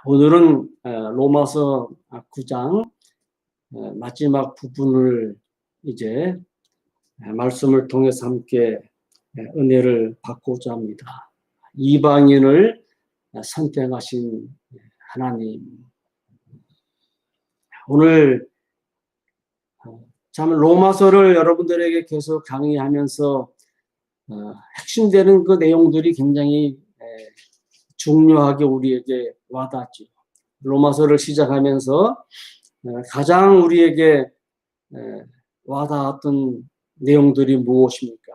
오늘은 로마서 9장 마지막 부분을 이제 말씀을 통해서 함께 은혜를 받고자 합니다. 이방인을 선택하신 하나님. 오늘 참 로마서를 여러분들에게 계속 강의하면서 핵심되는 그 내용들이 굉장히 중요하게 우리에게 와닿죠. 로마서를 시작하면서 가장 우리에게 와닿았던 내용들이 무엇입니까?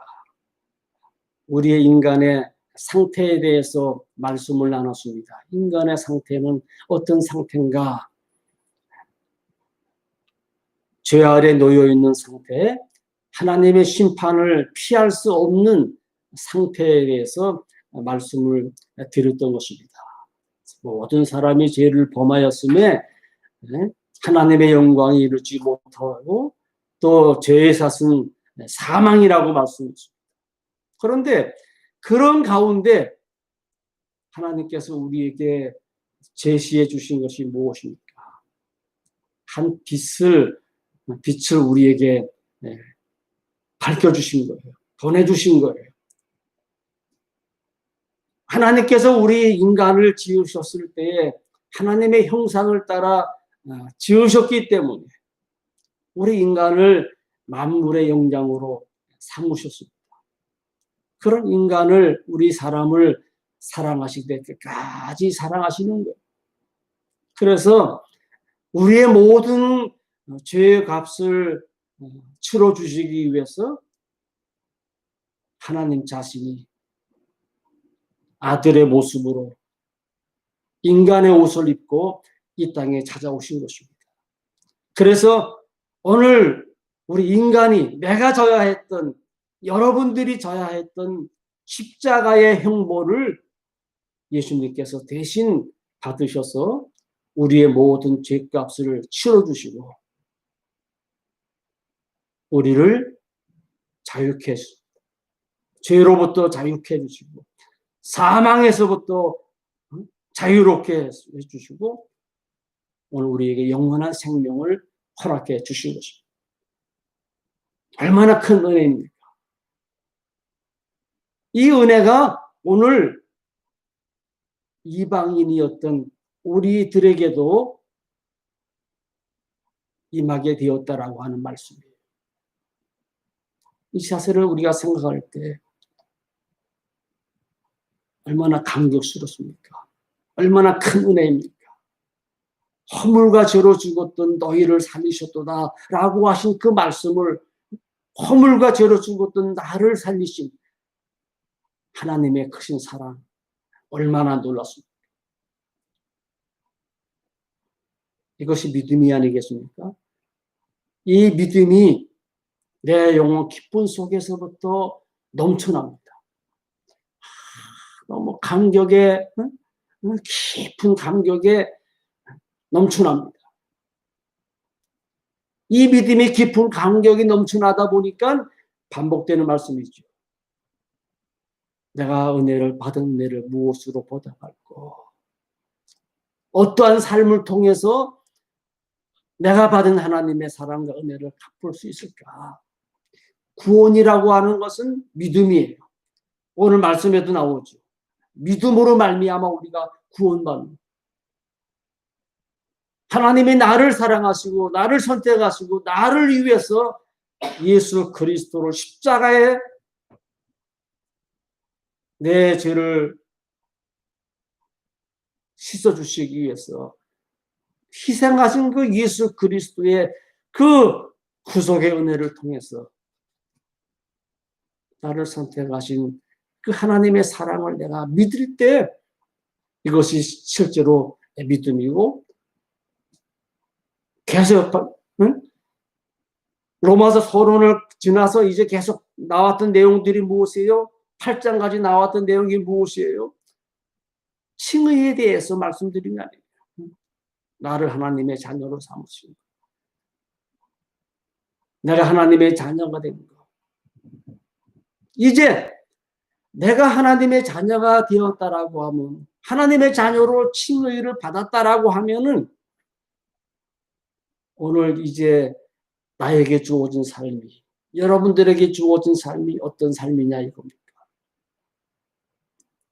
우리의 인간의 상태에 대해서 말씀을 나눴습니다. 인간의 상태는 어떤 상태인가? 죄 아래 놓여 있는 상태, 하나님의 심판을 피할 수 없는 상태에 대해서 말씀을 드렸던 것입니다. 모든 사람이 죄를 범하였음에 하나님의 영광이 이루지 못하고 또 죄의 삭은 사망이라고 말씀했습니다. 그런데 그런 가운데 하나님께서 우리에게 제시해 주신 것이 무엇입니까? 한 빛을 우리에게 밝혀주신 거예요. 보내주신 거예요. 하나님께서 우리 인간을 지으셨을 때에 하나님의 형상을 따라 지으셨기 때문에 우리 인간을 만물의 영장으로 삼으셨습니다. 그런 인간을, 우리 사람을 사랑하시되 끝까지 사랑하시는 거예요. 그래서 우리의 모든 죄의 값을 치러주시기 위해서 하나님 자신이 아들의 모습으로 인간의 옷을 입고 이 땅에 찾아오신 것입니다. 그래서 오늘 우리 인간이, 내가 져야 했던, 여러분들이 져야 했던 십자가의 형벌을 예수님께서 대신 받으셔서 우리의 모든 죄값을 치러주시고 우리를 자유케 해주시고, 죄로부터 자유케 해주시고, 사망에서부터 자유롭게 해주시고 오늘 우리에게 영원한 생명을 허락해 주신 것입니다. 얼마나 큰 은혜입니까? 이 은혜가 오늘 이방인이었던 우리들에게도 임하게 되었다라고 하는 말씀이에요. 이 사실을 우리가 생각할 때 얼마나 감격스럽습니까? 얼마나 큰 은혜입니까? 허물과 죄로 죽었던 너희를 살리셨도다 라고 하신 그 말씀을, 허물과 죄로 죽었던 나를 살리신 하나님의 크신 사랑, 얼마나 놀랐습니까? 이것이 믿음이 아니겠습니까? 이 믿음이 내 영혼 기쁨 속에서부터 넘쳐납니다. 너무 감격에, 깊은 감격에 넘쳐납니다. 이 믿음이 깊은 감격이 넘쳐나다 보니까 반복되는 말씀이죠. 내가 은혜를 받은 은혜를 무엇으로 보답할꼬? 어떠한 삶을 통해서 내가 받은 하나님의 사랑과 은혜를 갚을 수 있을까? 구원이라고 하는 것은 믿음이에요. 오늘 말씀에도 나오죠. 믿음으로 말미암아 우리가 구원받는. 하나님이 나를 사랑하시고 나를 선택하시고 나를 위해서 예수 그리스도를 십자가에 내 죄를 씻어주시기 위해서 희생하신 그 예수 그리스도의 그 구속의 은혜를 통해서 나를 선택하신 그 하나님의 사랑을 내가 믿을 때 이것이 실제로 믿음이고, 계속 로마서 서론을 지나서 이제 계속 나왔던 내용들이 무엇이에요? 8장까지 나왔던 내용이 무엇이에요? 칭의에 대해서 말씀드린 거 아니에요. 나를 하나님의 자녀로 삼으시고 내가 하나님의 자녀가 된 거. 이제 내가 하나님의 자녀가 되었다라고 하면 하나님의 자녀로 칭의를 받았다라고 하면은 오늘 이제 나에게 주어진 삶이, 여러분들에게 주어진 삶이 어떤 삶이냐 이겁니다.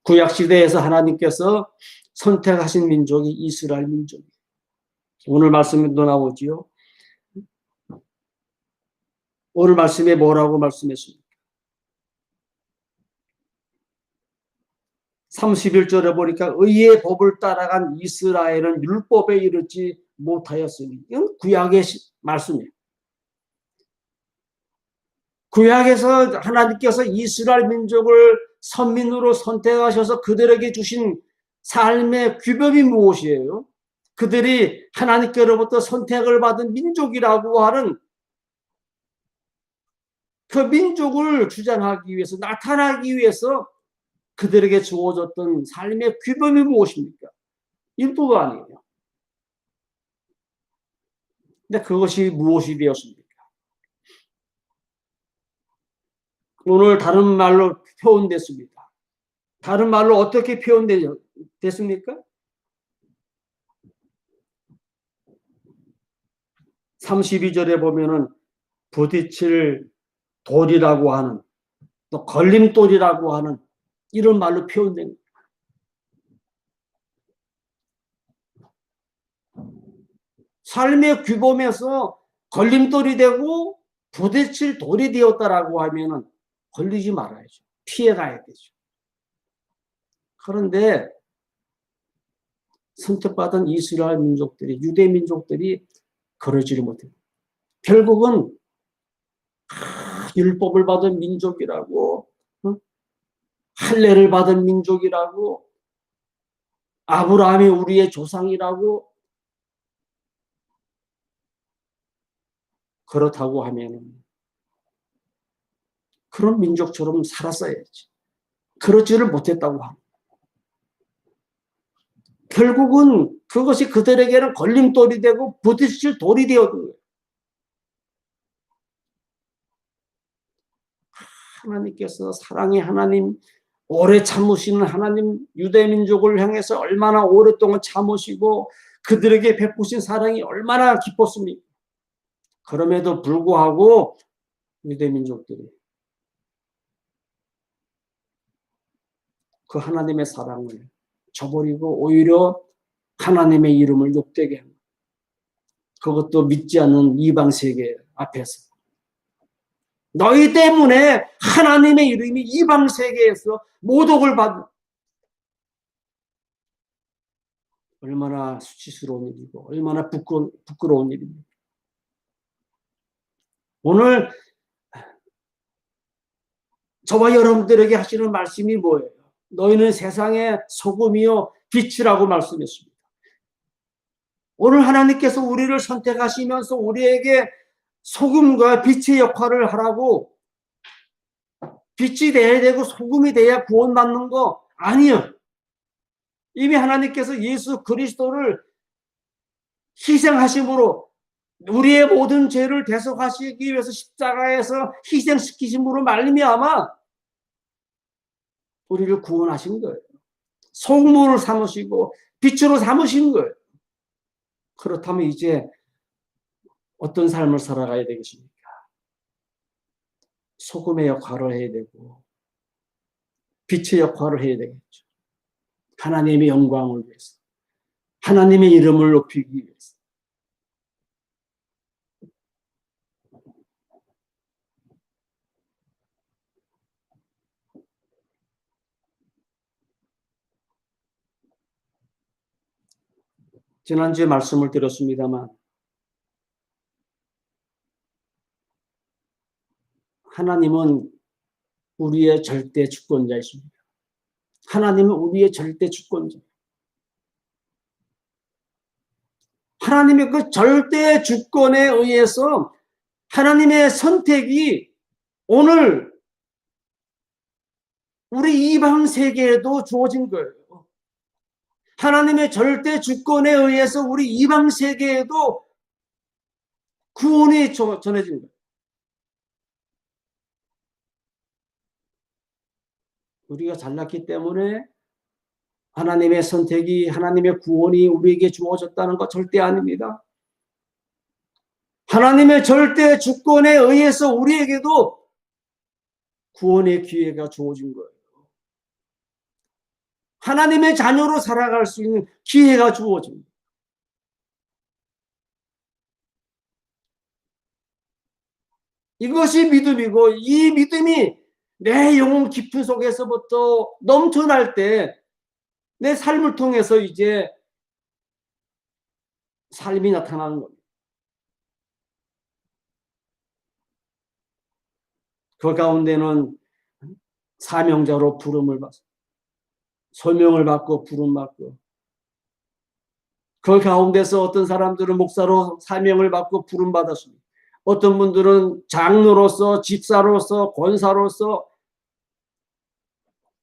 구약시대에서 하나님께서 선택하신 민족이 이스라엘 민족이에요. 오늘 말씀에도 나오지요. 오늘 말씀에 뭐라고 말씀했습니까? 31절에 보니까 의의 법을 따라간 이스라엘은 율법에 이르지 못하였으니, 이건 구약의 말씀이에요. 구약에서 하나님께서 이스라엘 민족을 선민으로 선택하셔서 그들에게 주신 삶의 규범이 무엇이에요? 그들이 하나님께로부터 선택을 받은 민족이라고 하는 그 민족을 주장하기 위해서, 나타나기 위해서 그들에게 주어졌던 삶의 규범이 무엇입니까? 율법 아니에요. 근데 그것이 무엇이 되었습니까? 오늘 다른 말로 표현됐습니다. 다른 말로 어떻게 표현됐습니까? 32절에 보면은 부딪힐 돌이라고 하는, 또 걸림돌이라고 하는 이런 말로 표현됩니다. 삶의 규범에서 걸림돌이 되고 부딪힐 돌이 되었다라고 하면은 걸리지 말아야죠. 피해가야 되죠. 그런데 선택받은 이스라엘 민족들이, 유대 민족들이 그러지를 못해요. 결국은 율법을 받은 민족이라고, 할례를 받은 민족이라고, 아브라함이 우리의 조상이라고, 그렇다고 하면 그런 민족처럼 살았어야지. 그러지를 못했다고 합니다. 결국은 그것이 그들에게는 걸림돌이 되고 부딪힐 돌이 되었던 거예요. 하나님께서 사랑의 하나님, 오래 참으시는 하나님, 유대민족을 향해서 얼마나 오랫동안 참으시고 그들에게 베푸신 사랑이 얼마나 깊었습니까? 그럼에도 불구하고 유대민족들이 그 하나님의 사랑을 저버리고 오히려 하나님의 이름을 욕되게 합니다. 그것도 믿지 않는 이방 세계 앞에서. 너희 때문에 하나님의 이름이 이방 세계에서 모독을 받는, 얼마나 수치스러운 일이고 얼마나 부끄러운 일입니다. 오늘 저와 여러분들에게 하시는 말씀이 뭐예요? 너희는 세상의 소금이요 빛이라고 말씀했습니다. 오늘 하나님께서 우리를 선택하시면서 우리에게 소금과 빛의 역할을 하라고, 빛이 돼야 되고 소금이 돼야 구원받는 거 아니요. 이미 하나님께서 예수 그리스도를 희생하심으로 우리의 모든 죄를 대속하시기 위해서 십자가에서 희생시키심으로 말미암아 우리를 구원하신 거예요. 소금으로 삼으시고 빛으로 삼으신 거예요. 그렇다면 이제 어떤 삶을 살아가야 되겠습니까? 소금의 역할을 해야 되고 빛의 역할을 해야 되겠죠. 하나님의 영광을 위해서, 하나님의 이름을 높이기 위해서. 지난주에 말씀을 드렸습니다만 하나님은 우리의 절대 주권자이십니다. 하나님은 우리의 절대 주권자. 하나님의 그 절대 주권에 의해서 하나님의 선택이 오늘 우리 이방 세계에도 주어진 거예요. 하나님의 절대 주권에 의해서 우리 이방 세계에도 구원이 전해진 거예요. 우리가 잘났기 때문에 하나님의 선택이, 하나님의 구원이 우리에게 주어졌다는 것 절대 아닙니다. 하나님의 절대 주권에 의해서 우리에게도 구원의 기회가 주어진 거예요. 하나님의 자녀로 살아갈 수 있는 기회가 주어집니다. 이것이 믿음이고, 이 믿음이 내 영혼 깊은 속에서부터 넘쳐날 때 내 삶을 통해서 이제 삶이 나타나는 겁니다. 그 가운데는 사명자로 부름을 받고, 소명을 받고 부름 받고, 그 가운데서 어떤 사람들은 목사로 사명을 받고 부름 받았습니다. 어떤 분들은 장로로서, 집사로서, 권사로서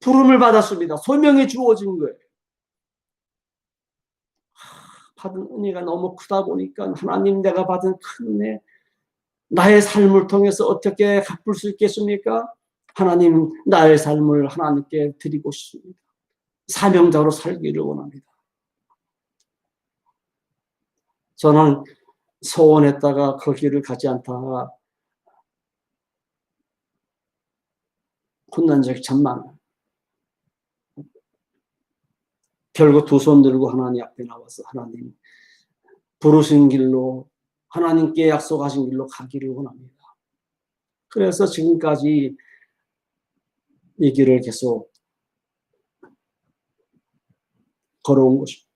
부름을 받았습니다. 소명이 주어진 거예요. 받은 은혜가 너무 크다 보니까 하나님, 내가 받은 큰 은혜, 나의 삶을 통해서 어떻게 갚을 수 있겠습니까? 하나님, 나의 삶을 하나님께 드리고 싶습니다. 사명자로 살기를 원합니다. 저는 소원했다가 그 길을 가지 않다가 혼난 적이 참 많아요. 결국 두 손 들고 하나님 앞에 나와서 하나님 부르신 길로, 하나님께 약속하신 길로 가기를 원합니다. 그래서 지금까지 이 길을 계속 걸어온 것입니다.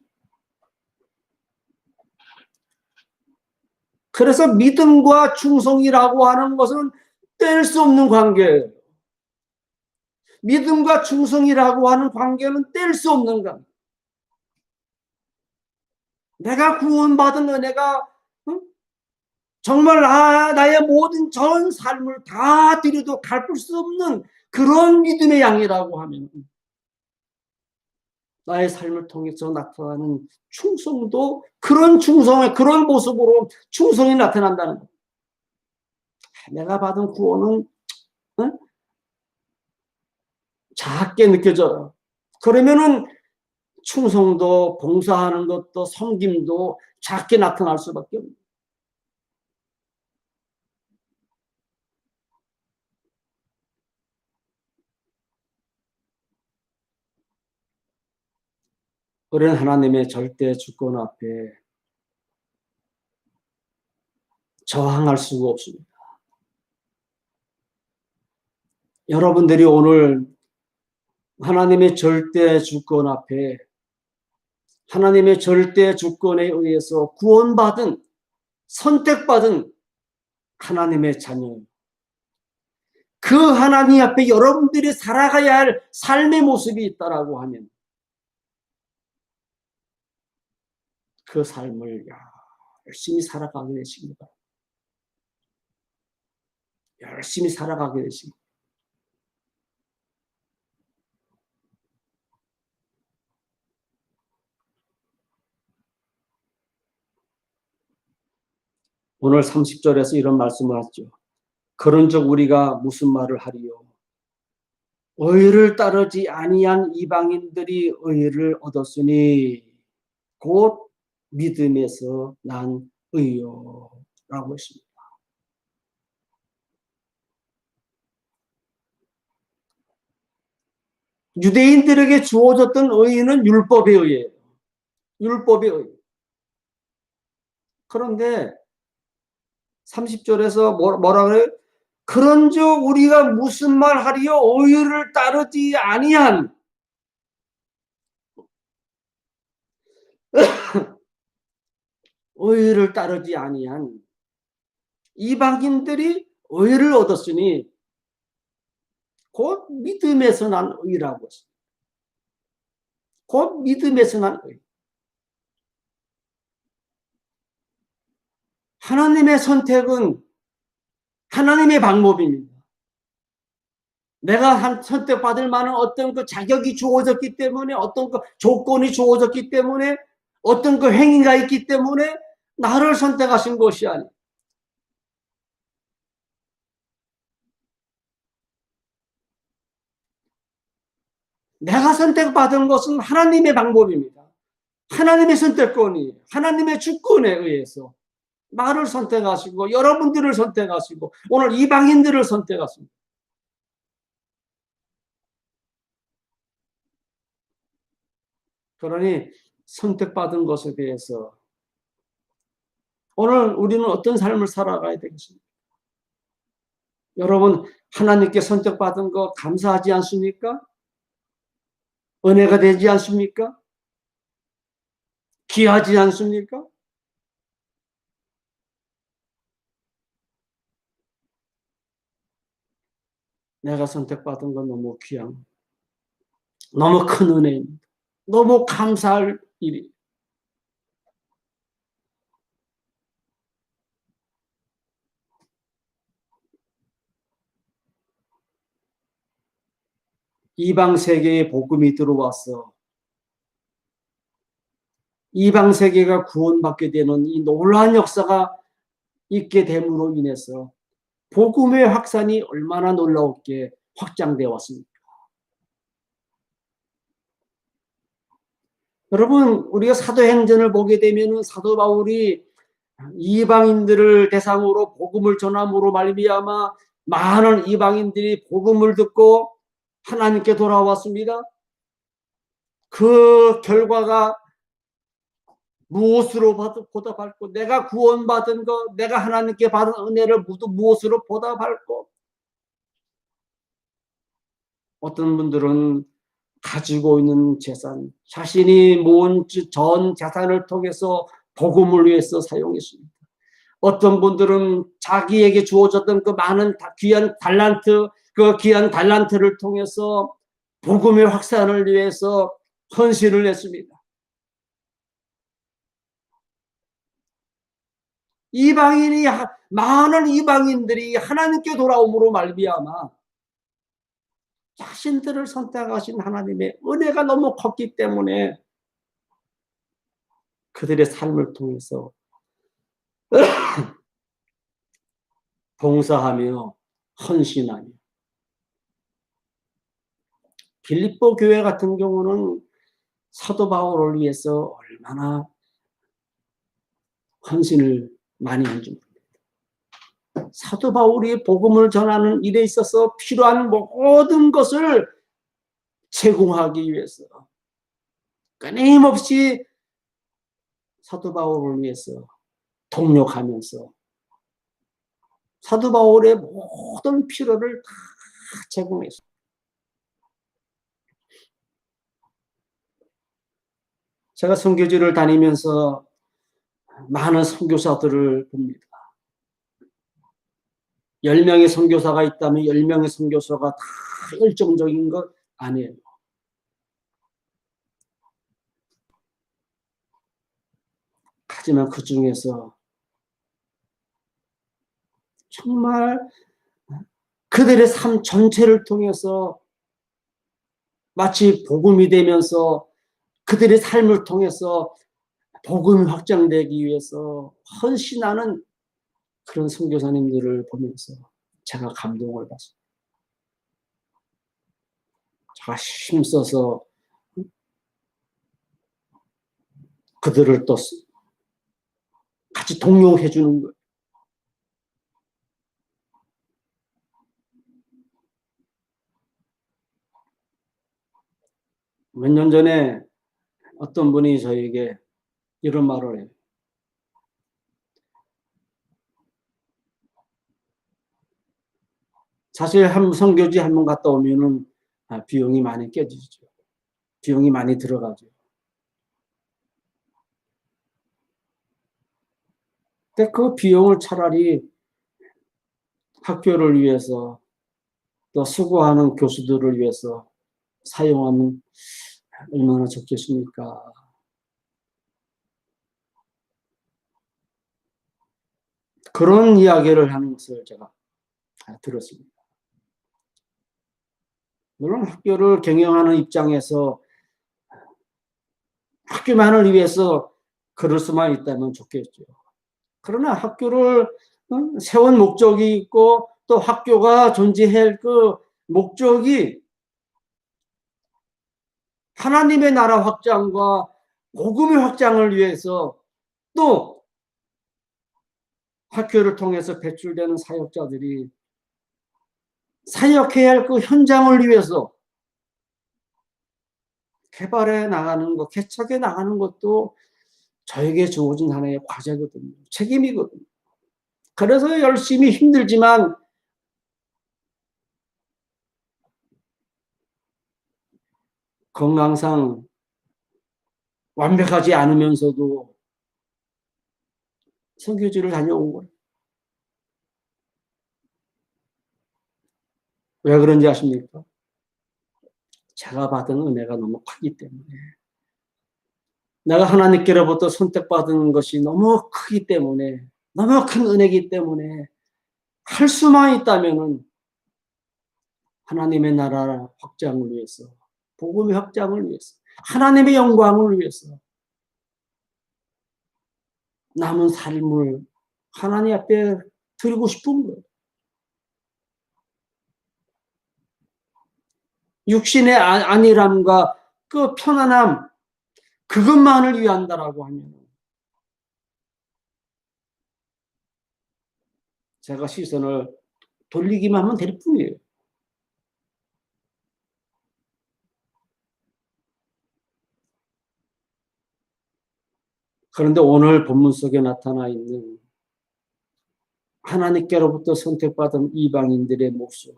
그래서 믿음과 충성이라고 하는 것은 뗄 수 없는 관계예요. 믿음과 충성이라고 하는 관계는 뗄 수 없는 관계. 내가 구원받은 은혜가 정말 나의 모든 전 삶을 다 드려도 갚을 수 없는 그런 믿음의 양이라고 하면 나의 삶을 통해서 나타나는 충성도 그런 충성의 그런 모습으로 충성이 나타난다는 것. 내가 받은 구원은 작게 느껴져요. 그러면은 충성도, 봉사하는 것도, 섬김도 작게 나타날 수밖에 없는. 그런 하나님의 절대 주권 앞에 저항할 수가 없습니다. 여러분들이 오늘 하나님의 절대 주권 앞에, 하나님의 절대 주권에 의해서 구원받은, 선택받은 하나님의 자녀, 그 하나님 앞에 여러분들이 살아가야 할 삶의 모습이 있다라고 하면 그 삶을 열심히 살아가게 되십니다. 열심히 살아가게 되십니다. 오늘 30절에서 이런 말씀을 하죠. 그런즉 우리가 무슨 말을 하리요? 의를 따르지 아니한 이방인들이 의를 얻었으니 곧 믿음에서 난 의요 라고 했습니다. 유대인들에게 주어졌던 의는 율법의 의예요. 율법의 의. 그런데 30절에서 뭐라 그래요? 그런즉 우리가 무슨 말 하리요? 의를 따르지 아니한 의를 따르지 아니한 이방인들이 의를 얻었으니 곧 믿음에서 난 의라고 했습니다. 곧 믿음에서 난 의. 하나님의 선택은 하나님의 방법입니다. 내가 선택받을 만한 어떤 그 자격이 주어졌기 때문에, 어떤 그 조건이 주어졌기 때문에, 어떤 그 행위가 있기 때문에 나를 선택하신 것이 아니에요. 내가 선택받은 것은 하나님의 방법입니다. 하나님의 선택권이 하나님의 주권에 의해서 나를 선택하시고 여러분들을 선택하시고 오늘 이방인들을 선택하십니다. 그러니 선택받은 것에 대해서 오늘 우리는 어떤 삶을 살아가야 되겠습니까? 여러분 하나님께 선택받은 거 감사하지 않습니까? 은혜가 되지 않습니까? 귀하지 않습니까? 내가 선택받은 건 너무 귀한, 너무 큰 은혜입니다. 너무 감사할 일이. 이방 세계에 복음이 들어와서 이방 세계가 구원받게 되는 이 놀라운 역사가 있게 됨으로 인해서 복음의 확산이 얼마나 놀라웠게 확장되어 왔습니까? 여러분 우리가 사도행전을 보게 되면 사도 바울이 이방인들을 대상으로 복음을 전함으로 말미암아 많은 이방인들이 복음을 듣고 하나님께 돌아왔습니다. 그 결과가 무엇으로 보답할고 내가 구원받은 것, 내가 하나님께 받은 은혜를 모두 무엇으로 보답할고 어떤 분들은 가지고 있는 재산, 자신이 모은 전 재산을 통해서 복음을 위해서 사용했습니다. 어떤 분들은 자기에게 주어졌던 그 많은 귀한 달란트, 그 귀한 달란트를 통해서 복음의 확산을 위해서 헌신을 했습니다. 이방인이 많은 이방인들이 하나님께 돌아옴으로 말미암아 자신들을 선택하신 하나님의 은혜가 너무 컸기 때문에 그들의 삶을 통해서 봉사하며 헌신하며 빌립보 교회 같은 경우는 사도 바울을 위해서 얼마나 헌신을 많이 해줍니다. 사도 바울이 복음을 전하는 일에 있어서 필요한 모든 것을 제공하기 위해서 끊임없이 사도 바울을 위해서 동력하면서 사도 바울의 모든 필요를 다 제공했습니다. 제가 선교지를 다니면서 많은 선교사들을 봅니다. 10명의 선교사가 있다면 10명의 선교사가 다 열정적인 것 아니에요. 하지만 그 중에서 정말 그들의 삶 전체를 통해서 마치 복음이 되면서 그들의 삶을 통해서 복음이 확장되기 위해서 헌신하는 그런 선교사님들을 보면서 제가 감동을 받습니다. 제가 힘써서 그들을 또 같이 동요해 주는 거예요. 몇 년 전에 어떤 분이 저에게 이런 말을 해요. 사실 한 선교지 한 번 갔다 오면은 비용이 많이 깨지죠. 비용이 많이 들어가죠. 근데 그 비용을 차라리 학교를 위해서 또 수고하는 교수들을 위해서 사용하면 얼마나 좋겠습니까? 그런 이야기를 하는 것을 제가 들었습니다. 물론 학교를 경영하는 입장에서 학교만을 위해서 그럴 수만 있다면 좋겠죠. 그러나 학교를 세운 목적이 있고 또 학교가 존재할 그 목적이 하나님의 나라 확장과 복음의 확장을 위해서 또 학교를 통해서 배출되는 사역자들이 사역해야 할 그 현장을 위해서 개발해 나가는 것, 개척해 나가는 것도 저에게 주어진 하나의 과제거든요. 책임이거든요. 그래서 열심히 힘들지만 건강상 완벽하지 않으면서도 선교지를 다녀온 거예요. 왜 그런지 아십니까? 제가 받은 은혜가 너무 크기 때문에. 내가 하나님께로부터 선택받은 것이 너무 크기 때문에, 너무 큰 은혜이기 때문에 할 수만 있다면은 하나님의 나라 확장을 위해서, 복음의 확장을 위해서, 하나님의 영광을 위해서 남은 삶을 하나님 앞에 드리고 싶은 거예요. 육신의 안일함과 그 편안함, 그것만을 위한다라고 하면 제가 시선을 돌리기만 하면 될 뿐이에요. 그런데 오늘 본문 속에 나타나 있는 하나님께로부터 선택받은 이방인들의 모습,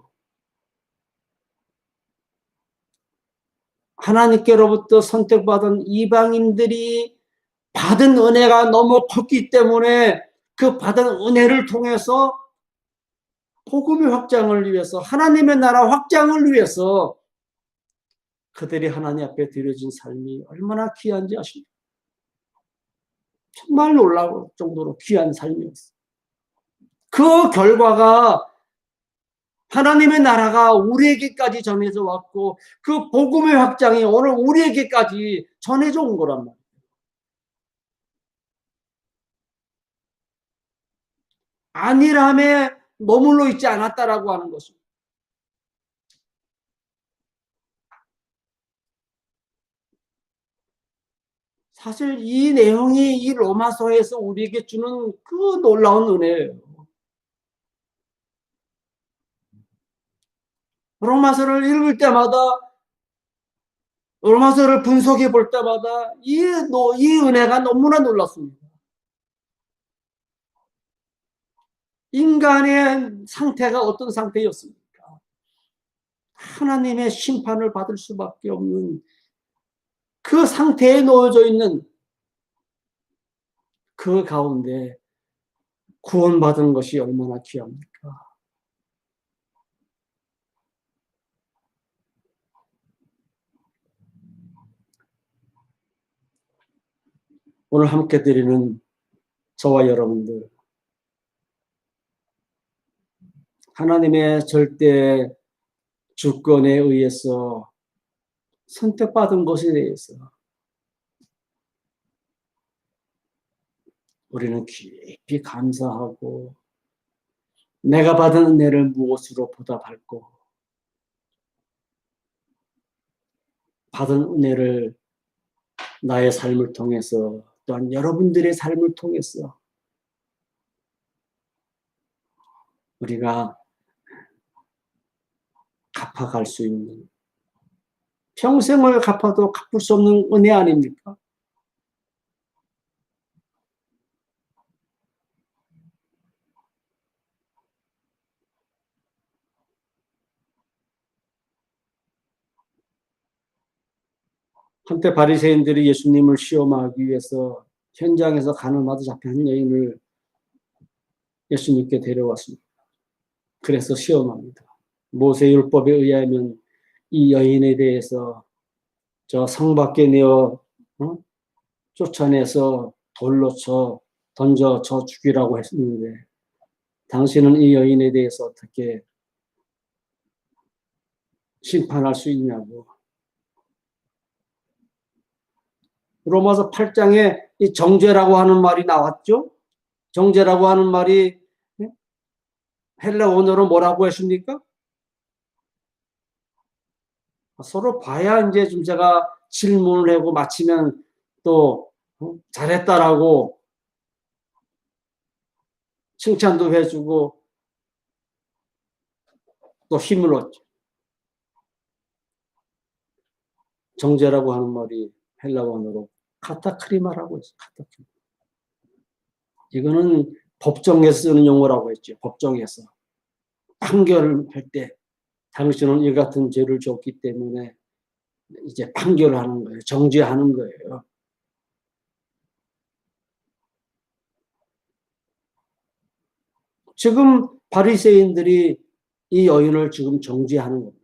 하나님께로부터 선택받은 이방인들이 받은 은혜가 너무 컸기 때문에 그 받은 은혜를 통해서 복음의 확장을 위해서, 하나님의 나라 확장을 위해서 그들이 하나님 앞에 드려진 삶이 얼마나 귀한지 아십니까? 정말 놀라울 정도로 귀한 삶이었어요. 그 결과가 하나님의 나라가 우리에게까지 전해져 왔고 그 복음의 확장이 오늘 우리에게까지 전해져 온 거란 말이에요. 안일함에 머물러 있지 않았다라고 하는 것입니다. 사실 이 내용이 이 로마서에서 우리에게 주는 그 놀라운 은혜예요. 로마서를 읽을 때마다, 로마서를 분석해 볼 때마다 이 은혜가 너무나 놀랐습니다. 인간의 상태가 어떤 상태였습니까? 하나님의 심판을 받을 수밖에 없는 그 상태에 놓여져 있는 그 가운데 구원받은 것이 얼마나 귀합니까? 오늘 함께 드리는 저와 여러분들, 하나님의 절대 주권에 의해서 선택받은 것에 대해서 우리는 깊이 감사하고 내가 받은 은혜를 무엇으로 보답할고 받은 은혜를 나의 삶을 통해서 또한 여러분들의 삶을 통해서 우리가 갚아갈 수 있는, 평생을 갚아도 갚을 수 없는 은혜 아닙니까? 한때 바리새인들이 예수님을 시험하기 위해서 현장에서 가늠하듯 잡힌 여인을 예수님께 데려왔습니다. 그래서 시험합니다. 모세율법에 의하면 이 여인에 대해서 저 성 밖에 내어 쫓아내서 돌로 쳐 던져 저 죽이라고 했는데 당신은 이 여인에 대해서 어떻게 심판할 수 있냐고. 로마서 8장에 이 정죄라고 하는 말이 나왔죠. 정죄라고 하는 말이 헬라 원어로 뭐라고 했습니까? 서로 봐야 이제 좀 제가 질문을 하고 마치면 또 잘했다라고 칭찬도 해주고 또 힘을 얻죠. 정죄라고 하는 말이 헬라어로 카타크리마라고 했어요. 카타크리마. 이거는 법정에서 쓰는 용어라고 했죠. 법정에서 판결을 할 때 당신은 이 같은 죄를 졌기 때문에 이제 판결을 하는 거예요. 정죄하는 거예요. 지금 바리새인들이 이 여인을 지금 정죄하는 겁니다.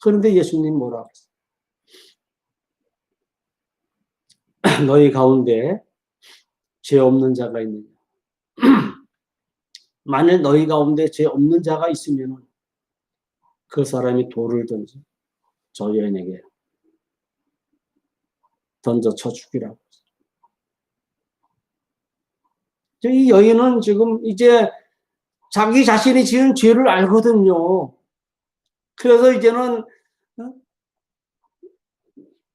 그런데 예수님 뭐라고 했어요? 너희 가운데 죄 없는 자가 있느냐? 만일 너희 가운데 죄 없는 자가 있으면 그 사람이 돌을 던져 저 여인에게 던져 쳐 죽이라고. 이 여인은 지금 이제 자기 자신이 지은 죄를 알거든요. 그래서 이제는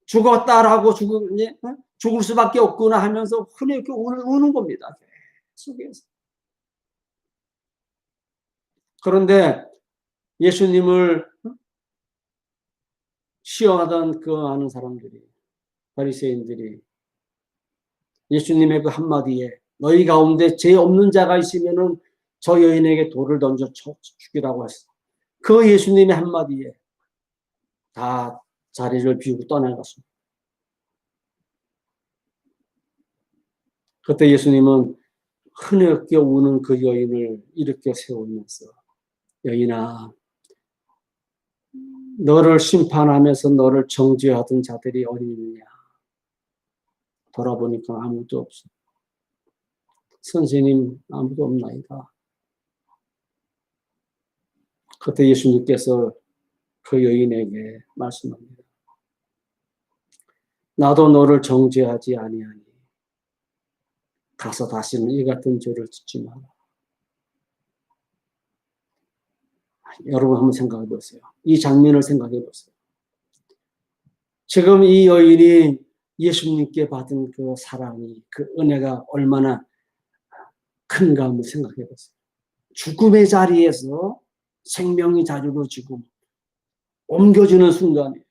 죽었다라고 죽을 수밖에 없구나 하면서 흐느끼 우는 겁니다. 속에서. 그런데 예수님을 시험하던 그 아는 사람들이, 바리새인들이 예수님의 그 한마디에 너희 가운데 죄 없는 자가 있으면은 저 여인에게 돌을 던져 죽이라고 했어. 그 예수님의 한마디에 다 자리를 비우고 떠나갔습니다. 그때 예수님은 흐느껴 우는 그 여인을 일으켜 세우면서 여인아, 너를 심판하면서 너를 정죄하던 자들이 어디 있느냐? 돌아보니까 아무도 없어. 선생님, 아무도 없나이다. 그때 예수님께서 그 여인에게 말씀합니다. 나도 너를 정죄하지 아니하니 가서 다시는 이 같은 죄를 짓지 마라. 여러분 한번 생각해 보세요. 이 장면을 생각해 보세요. 지금 이 여인이 예수님께 받은 그 사랑이, 그 은혜가 얼마나 큰가 한번 생각해 보세요. 죽음의 자리에서 생명의 자리로 지금 옮겨주는 순간이에요.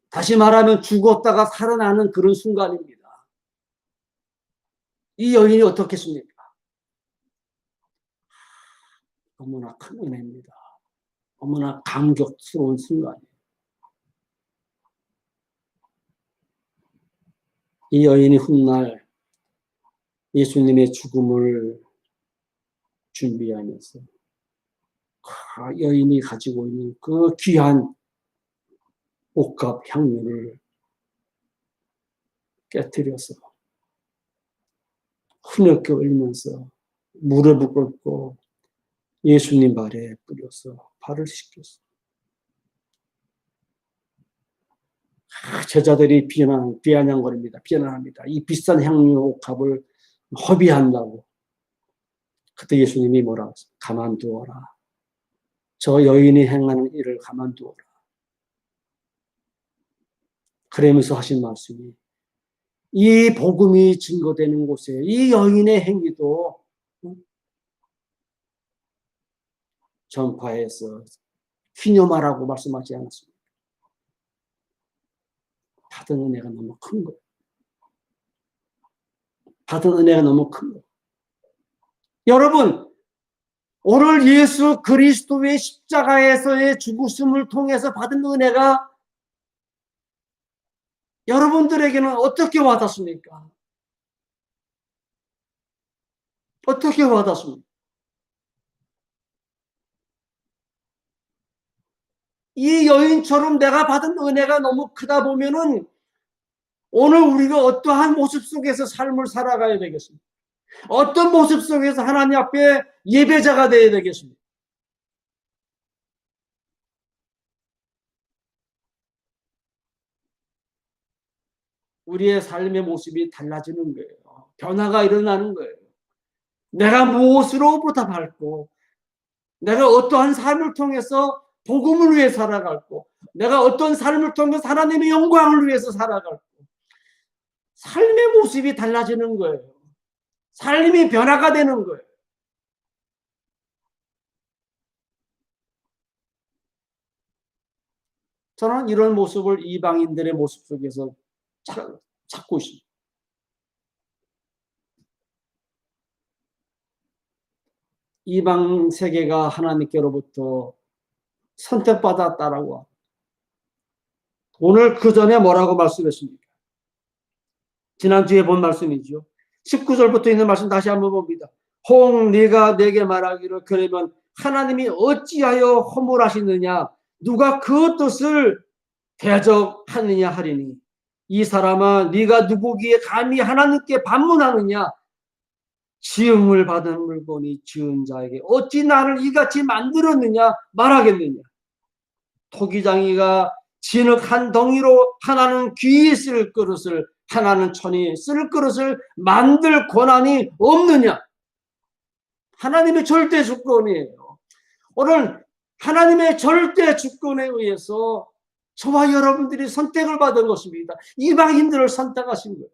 다시 말하면 죽었다가 살아나는 그런 순간입니다. 이 여인이 어떻겠습니까? 너무나 큰 은혜입니다. 너무나 감격스러운 순간이에요. 이 여인이 훗날 예수님의 죽음을 준비하면서 여인이 가지고 있는 그 귀한 옥합 향유를 깨뜨려서 흐느껴 흘리면서 무릎을 꿇고 예수님 발에 뿌려서 발을 씻겼어. 제자들이 비아냥거립니다. 비난합니다. 이 비싼 향유 옥합을 허비한다고. 그때 예수님이 뭐라고 했어요? 가만두어라. 저 여인이 행하는 일을 가만두어라. 그러면서 하신 말씀이 이 복음이 증거되는 곳에 이 여인의 행위도 전파해서 기념하라고 말씀하지 않았습니다. 받은 은혜가 너무 큰 거예요. 받은 은혜가 너무 큰 거예요. 여러분, 오늘 예수 그리스도의 십자가에서의 죽으심을 통해서 받은 은혜가 여러분들에게는 어떻게 와닿습니까? 어떻게 와닿습니까? 이 여인처럼 내가 받은 은혜가 너무 크다 보면은 오늘 우리가 어떠한 모습 속에서 삶을 살아가야 되겠습니까? 어떤 모습 속에서 하나님 앞에 예배자가 되어야 되겠습니까? 우리의 삶의 모습이 달라지는 거예요. 변화가 일어나는 거예요. 내가 무엇으로 보답할고 내가 어떠한 삶을 통해서 복음을 위해 살아갈고 내가 어떤 삶을 통해서 하나님의 영광을 위해서 살아갈고 삶의 모습이 달라지는 거예요. 삶이 변화가 되는 거예요. 저는 이런 모습을 이방인들의 모습 속에서 찾고 있습니다. 이방 세계가 하나님께로부터 선택받았다라고 오늘 그 전에 뭐라고 말씀했습니까? 지난주에 본 말씀이죠. 19절부터 있는 말씀 다시 한번 봅니다. 홍 네가 내게 말하기를 그러면 하나님이 어찌하여 허물하시느냐 누가 그 뜻을 대적하느냐 하리니 이 사람아 네가 누구기에 감히 하나님께 반문하느냐 지음을 받은 물건이 지은 자에게 어찌 나를 이같이 만들었느냐 말하겠느냐 토기장이가 진흙 한 덩이로 하나는 귀에 쓸 그릇을 하나는 천이 쓸 그릇을 만들 권한이 없느냐. 하나님의 절대 주권이에요. 오늘 하나님의 절대 주권에 의해서 저와 여러분들이 선택을 받은 것입니다. 이방인들을 선택하신 거예요.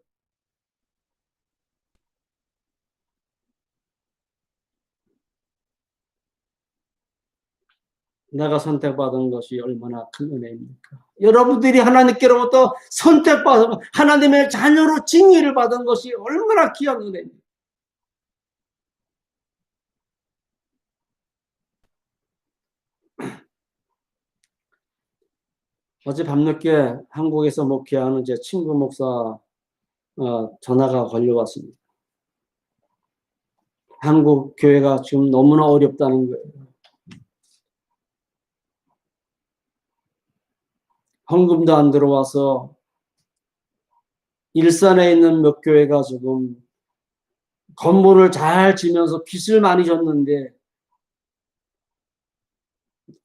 내가 선택받은 것이 얼마나 큰 은혜입니까? 여러분들이 하나님께로부터 선택받은 하나님의 자녀로 징의를 받은 것이 얼마나 귀한 은혜입니까? 어제 밤늦게 한국에서 목회하는 제 친구 목사 전화가 걸려왔습니다. 한국 교회가 지금 너무나 어렵다는 거예요. 헌금도 안 들어와서 일산에 있는 몇 교회가 지금 건물을 잘 지면서 빚을 많이 졌는데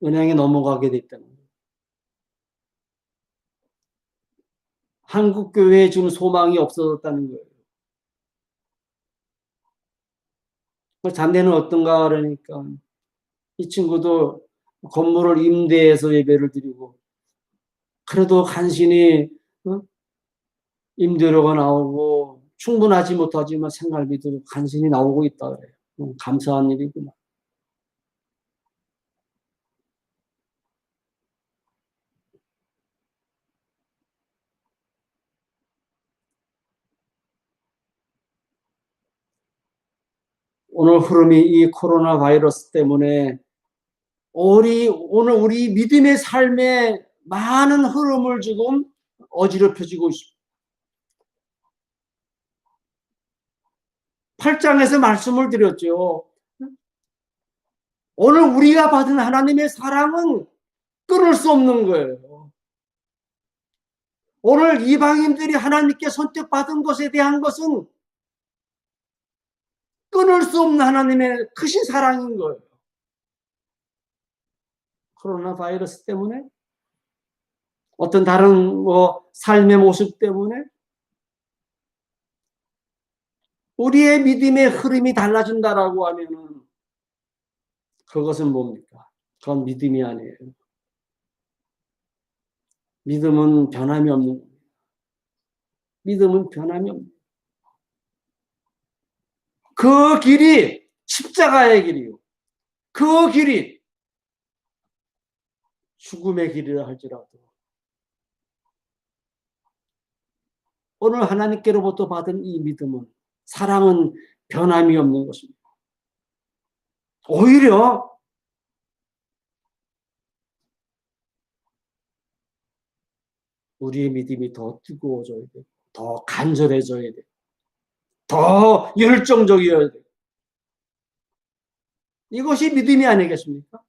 은행에 넘어가게 됐다는 거예요. 한국 교회에 지금 소망이 없어졌다는 거예요. 잔대는 어떤가 그러니까 이 친구도 건물을 임대해서 예배를 드리고 그래도 간신히 임대료가 나오고 충분하지 못하지만 생활비도 간신히 나오고 있다 그래요. 감사한 일이구나. 오늘 흐름이 이 코로나 바이러스 때문에 오늘 우리 믿음의 삶에 많은 흐름을 지금 어지럽혀지고 있습니다. 8장에서 말씀을 드렸죠. 오늘 우리가 받은 하나님의 사랑은 끊을 수 없는 거예요. 오늘 이방인들이 하나님께 선택받은 것에 대한 것은 끊을 수 없는 하나님의 크신 사랑인 거예요. 코로나 바이러스 때문에 어떤 다른 삶의 모습 때문에 우리의 믿음의 흐름이 달라진다라고 하면은 그것은 뭡니까? 그건 믿음이 아니에요. 믿음은 변함이 없는 겁니다. 믿음은 변함이 없는 거예요. 그 길이 십자가의 길이요. 그 길이 죽음의 길이라 할지라도 오늘 하나님께로부터 받은 이 믿음은 사랑은 변함이 없는 것입니다. 오히려 우리의 믿음이 더 뜨거워져야 돼. 더 간절해져야 돼. 더 열정적이어야 돼. 이것이 믿음이 아니겠습니까?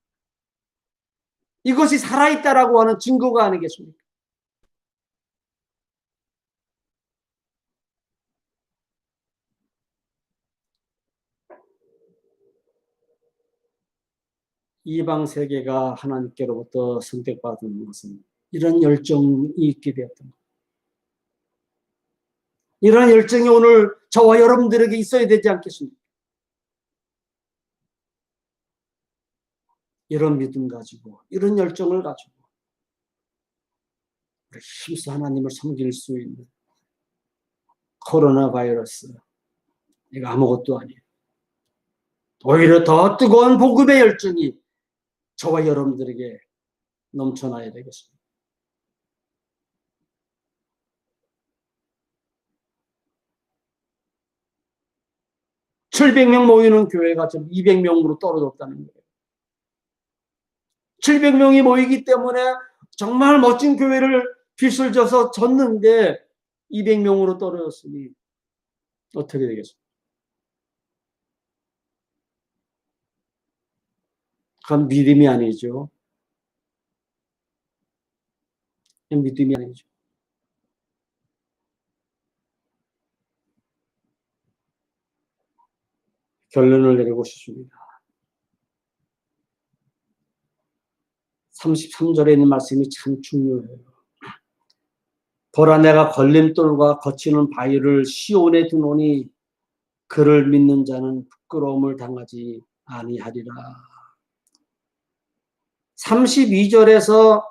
이것이 살아있다라고 하는 증거가 아니겠습니까? 이방 세계가 하나님께로부터 선택받은 것은 이런 열정이 있게 되었던 것. 이런 열정이 오늘 저와 여러분들에게 있어야 되지 않겠습니까? 이런 믿음 가지고 이런 열정을 가지고 우리 힘써 하나님을 섬길 수 있는 코로나 바이러스, 이거 아무것도 아니에요. 오히려 더 뜨거운 복음의 열정이 저와 여러분들에게 넘쳐나야 되겠습니다. 700명 모이는 교회가 지금 200명으로 떨어졌다는 거예요. 700명이 모이기 때문에 정말 멋진 교회를 빚을 져서 졌는데 200명으로 떨어졌으니 어떻게 되겠습니까? 그건 믿음이 아니죠. 믿음이 아니죠. 결론을 내리고 싶습니다. 33절에 있는 말씀이 참 중요해요. 보라, 내가 걸림돌과 거치는 바위를 시온에 두노니 그를 믿는 자는 부끄러움을 당하지 아니하리라. 32절에서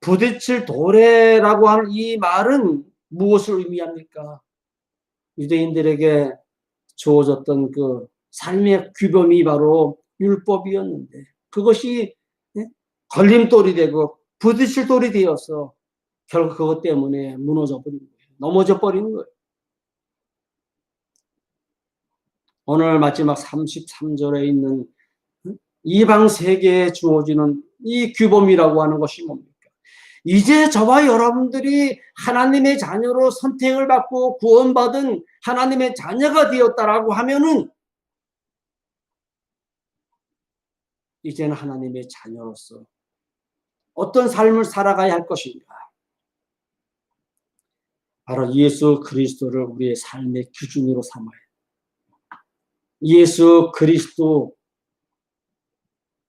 부딪힐 도래라고 하는 이 말은 무엇을 의미합니까? 유대인들에게 주어졌던 그 삶의 규범이 바로 율법이었는데 그것이 걸림돌이 되고 부딪힐 돌이 되어서 결국 그것 때문에 무너져 버린 거예요. 넘어져 버린 거예요. 오늘 마지막 33절에 있는 이방 세계에 주어지는 이 규범이라고 하는 것이 뭡니까? 이제 저와 여러분들이 하나님의 자녀로 선택을 받고 구원받은 하나님의 자녀가 되었다라고 하면은 이제는 하나님의 자녀로서 어떤 삶을 살아가야 할 것인가? 바로 예수 그리스도를 우리의 삶의 기준으로 삼아야 해요. 예수 그리스도를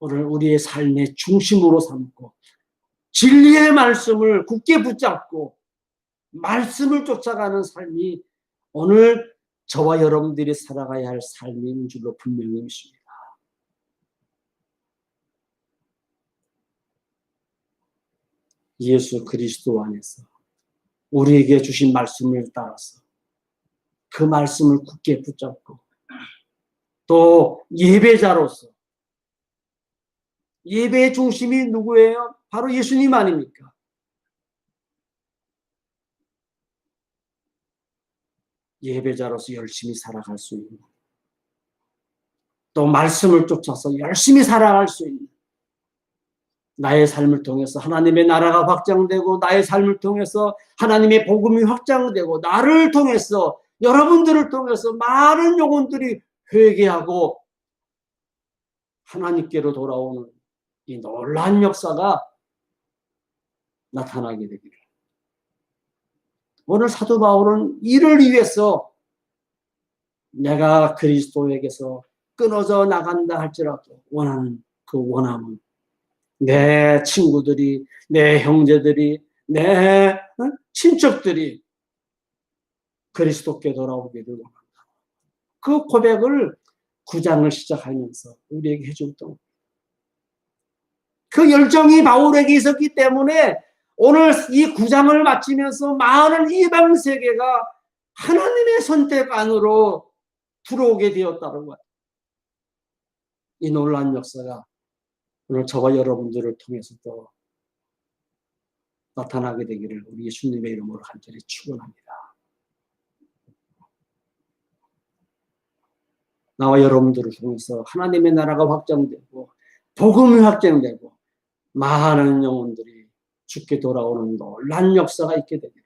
우리의 삶의 중심으로 삼고 진리의 말씀을 굳게 붙잡고 말씀을 쫓아가는 삶이 오늘 저와 여러분들이 살아가야 할 삶인 줄로 분명히 믿습니다. 예수 그리스도 안에서 우리에게 주신 말씀을 따라서 그 말씀을 굳게 붙잡고 또 예배자로서 예배의 중심이 누구예요? 바로 예수님 아닙니까? 예배자로서 열심히 살아갈 수 있는 또 말씀을 쫓아서 열심히 살아갈 수 있는 나의 삶을 통해서 하나님의 나라가 확장되고 나의 삶을 통해서 하나님의 복음이 확장되고 나를 통해서 여러분들을 통해서 많은 영혼들이 회개하고 하나님께로 돌아오는 이 놀라운 역사가 나타나게 되기를. 오늘 사도 바울은 이를 위해서 내가 그리스도에게서 끊어져 나간다 할지라도 원하는 그 원함은 내 친구들이, 내 형제들이, 내 친척들이 그리스도께 돌아오기를 원한다. 그 고백을 9장을 시작하면서 우리에게 해줬던 그 열정이 바울에게 있었기 때문에 오늘 이 9장을 마치면서 많은 이방 세계가 하나님의 선택 안으로 들어오게 되었다는 거예요. 이 놀라운 역사가 오늘 저와 여러분들을 통해서도 나타나게 되기를 우리 예수님의 이름으로 간절히 축원합니다. 나와 여러분들을 통해서 하나님의 나라가 확장되고 복음이 확장되고 많은 영혼들이 주께 돌아오는 놀라운 역사가 있게 됩니다.